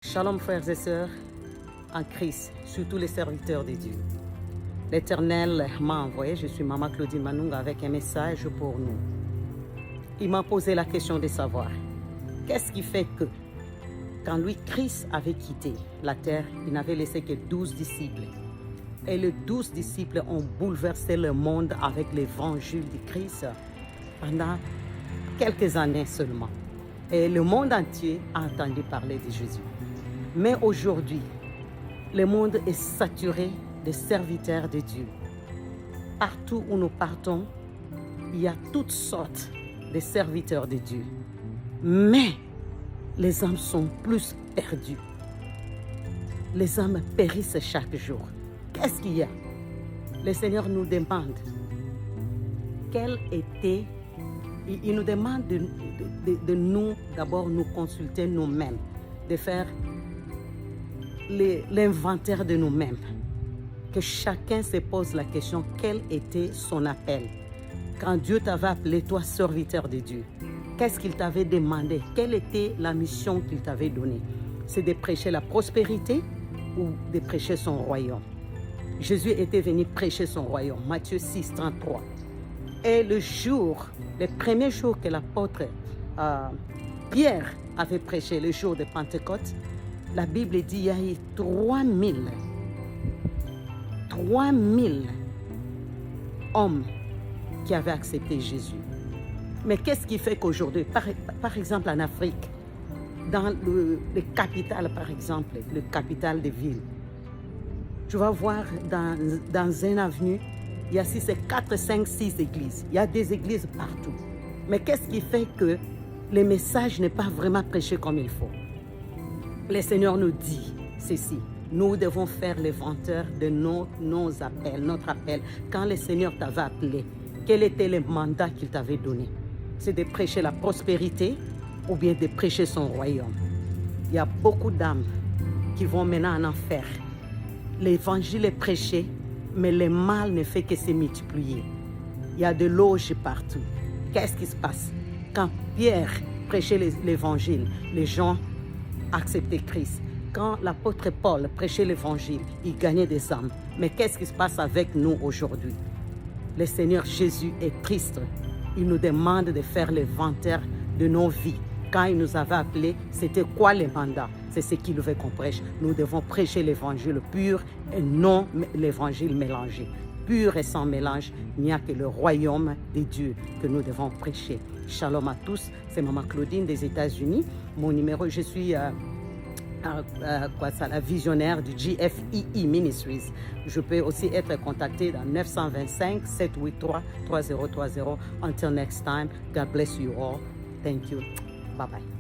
Shalom frères et sœurs en Christ, surtout les serviteurs de Dieu. L'Éternel m'a envoyé, je suis Maman Claudine Manunga avec un message pour nous. Il m'a posé la question de savoir, qu'est-ce qui fait que, quand lui, Christ avait quitté la terre, il n'avait laissé que 12 disciples. Et les 12 disciples ont bouleversé le monde avec l'évangile de Christ pendant quelques années seulement. Et le monde entier a entendu parler de Jésus. Mais aujourd'hui, le monde est saturé de serviteurs de Dieu. Partout où nous partons, il y a toutes sortes de serviteurs de Dieu. Mais les âmes sont plus perdues. Les âmes périssent chaque jour. Qu'est-ce qu'il y a? Le Seigneur nous demande quel était. Il nous demande de nous, d'abord, nous consulter nous-mêmes, de faire l'inventaire de nous-mêmes. Que chacun se pose la question, quel était son appel? Quand Dieu t'avait appelé, toi, serviteur de Dieu, qu'est-ce qu'il t'avait demandé? Quelle était la mission qu'il t'avait donnée? C'est de prêcher la prospérité ou de prêcher son royaume? Jésus était venu prêcher son royaume, Matthieu 6, 33. Et le premier jour que l'apôtre Pierre avait prêché, le jour de Pentecôte, la Bible dit qu'il y a eu 3000 hommes qui avaient accepté Jésus. Mais qu'est-ce qui fait qu'aujourd'hui, par exemple en Afrique, dans le capital, par exemple, le capital des villes, tu vas voir dans une avenue, il y a 4, 5, 6 églises. Il y a des églises partout. Mais qu'est-ce qui fait que le message n'est pas vraiment prêché comme il faut? Le Seigneur nous dit ceci. Nous devons faire l'inventaire de nos appels, notre appel. Quand le Seigneur t'avait appelé, quel était le mandat qu'il t'avait donné? C'est de prêcher la prospérité ou bien de prêcher son royaume? Il y a beaucoup d'âmes qui vont maintenant en enfer. L'évangile est prêché, mais le mal ne fait que se multiplier. Il y a de loges partout. Qu'est-ce qui se passe? Quand Pierre prêchait l'évangile, les gens acceptaient Christ. Quand l'apôtre Paul prêchait l'évangile, il gagnait des âmes. Mais qu'est-ce qui se passe avec nous aujourd'hui? Le Seigneur Jésus est triste. Il nous demande de faire l'inventaire de nos vies. Quand il nous avait appelés, c'était quoi le mandat? C'est ce qu'il veut qu'on prêche. Nous devons prêcher l'évangile pur et non l'évangile mélangé. Pur et sans mélange, il n'y a que le royaume de Dieu que nous devons prêcher. Shalom à tous, c'est Maman Claudine des États-Unis. Mon numéro, je suis la visionnaire du GFEE Ministries. Je peux aussi être contacté dans 925-783-3030. Until next time, God bless you all. Thank you. Bye-bye.